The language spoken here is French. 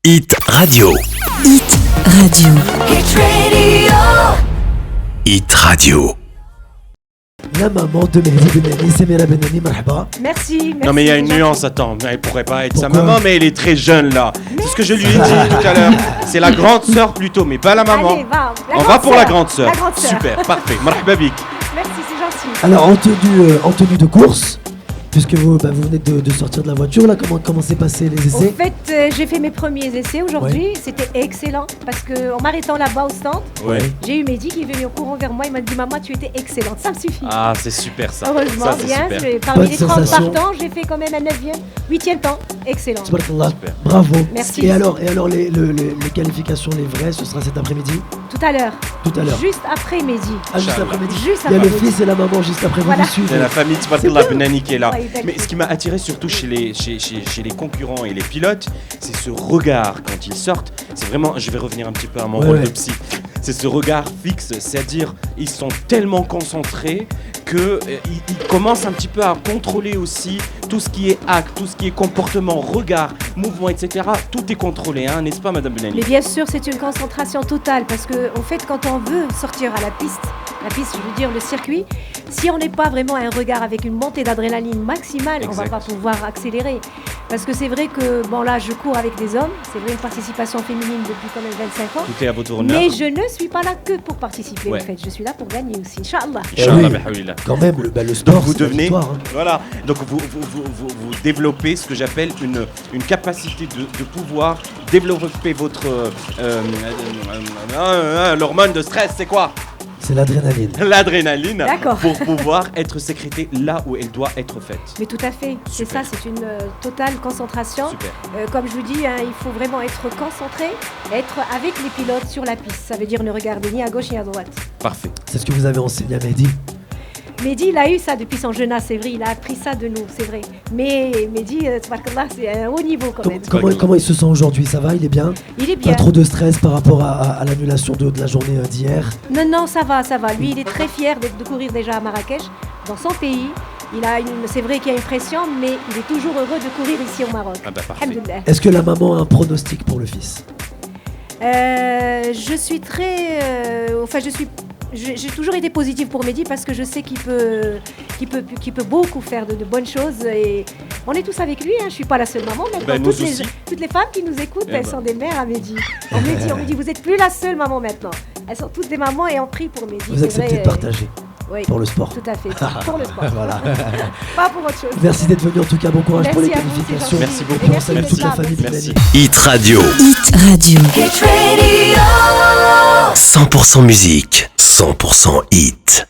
Hit Radio. Hit Radio. Hit Radio. Hit Radio. La maman de Mehdi Benani, Samira Benani, marhaba. Merci. Non mais il y a une c'est nuance, attends, elle pourrait pas être sa Pourquoi maman, mais elle est très jeune là. C'est ce que je lui ai dit tout à l'heure. C'est la grande sœur plutôt, mais pas la maman. Allez, va, la On grande va pour la sœur. grande sœur. La grande sœur. Super, parfait. Marhaba bik. Merci, c'est gentil. Alors, en tenue de course, puisque vous venez de sortir de la voiture, là, comment s'est passé les En essais? fait, j'ai fait mes premiers essais aujourd'hui. C'était excellent parce qu'en m'arrêtant là-bas au stand, Ouais. j'ai eu Mehdi qui est venu au courant vers moi. Il m'a dit maman, tu étais excellente. Ça me suffit. Ah, c'est super ça. Heureusement, Ça, c'est bien. super. Parmi Bonne les 30 sensation. partants, j'ai fait quand même un 9e, 8e temps. Excellent. Tabarakallah. Super. Bravo. Merci. Et alors les qualifications, les vraies, ce sera cet après-midi? Tout à l'heure. Tout à l'heure. Juste après Mehdi. Ah, juste Inch'Allah. après-midi. Juste Il y a le après fils et la maman juste après, Voilà. vous suivez. C'est la famille Tabarakallah Benani qui est là. Ouais, exactement. Mais ce qui m'a attiré surtout chez les concurrents et les pilotes, c'est ce regard quand ils sortent. C'est vraiment, je vais revenir un petit peu à mon Ouais, rôle ouais. de psy. C'est ce regard fixe, c'est-à-dire ils sont tellement concentrés que ils commencent un petit peu à contrôler aussi tout ce qui est acte, tout ce qui est comportement, regard, mouvement, etc. Tout est contrôlé, hein, n'est-ce pas, Madame Benani? Mais bien sûr, c'est une concentration totale parce que, en fait, quand on veut sortir à la piste, je veux dire le circuit, si on n'est pas vraiment à un regard avec une montée d'adrénaline maximale, on ne va Exact. pas pouvoir accélérer. Parce que c'est vrai que, bon là, je cours avec des hommes, c'est vrai une participation féminine depuis quand même 25 ans. Tout est à votre honneur. Mais je ne suis pas là que pour participer, Ouais. en fait. Je suis là pour gagner aussi, Inch'Allah. Inch'Allah, Eh oui. bihaoulillah. Quand même, le sport, Donc vous c'est la devenez, victoire, hein. voilà, donc vous développez ce que j'appelle une capacité de pouvoir développer votre l'hormone de stress, c'est quoi? C'est l'adrénaline. L'adrénaline, D'accord. pour pouvoir être sécrétée là où elle doit être faite. Mais tout à fait, c'est Super. ça, c'est une totale concentration. Super. Comme je vous dis, hein, il faut vraiment être concentré, être avec les pilotes sur la piste. Ça veut dire ne regarder ni à gauche ni à droite. Parfait. C'est ce que vous avez enseigné à Mehdi. Mehdi, il a eu ça depuis son jeune âge, c'est vrai, il a appris ça de nous, c'est vrai. Mais Mehdi, tabarakallah, c'est à un haut niveau quand même. Comment il se sent aujourd'hui? Ça va? Il est bien? Il est bien. Pas trop de stress par rapport à l'annulation de la journée d'hier? Non, ça va. Lui, il est très fier de courir déjà à Marrakech, dans son pays. C'est vrai qu'il y a une pression, mais il est toujours heureux de courir ici au Maroc. Ah bah parfait. Alhamdoulilah. Est-ce que la maman a un pronostic pour le fils? Je suis très... J'ai toujours été positive pour Mehdi parce que je sais qu'il peut beaucoup faire de bonnes choses et on est tous avec lui, hein. Je suis pas la seule maman maintenant. Ben, nous aussi. Toutes les femmes qui nous écoutent, Eh elles ben. sont des mères à Mehdi. On me dit, vous êtes plus la seule maman maintenant. Elles sont toutes des mamans et on prie pour Mehdi. Vous c'est acceptez vrai, de partager oui, pour le sport. tout à fait, pour le sport. Voilà. Pas pour autre chose. Merci d'être venu en tout cas, bon courage pour les Merci à vous, c'est qualifications. gentil. Merci beaucoup. Et on salue Merci toute la d'être là, famille merci. Benani. Hit Radio. Hit Radio. Hit Radio. 100% musique. 100% hit.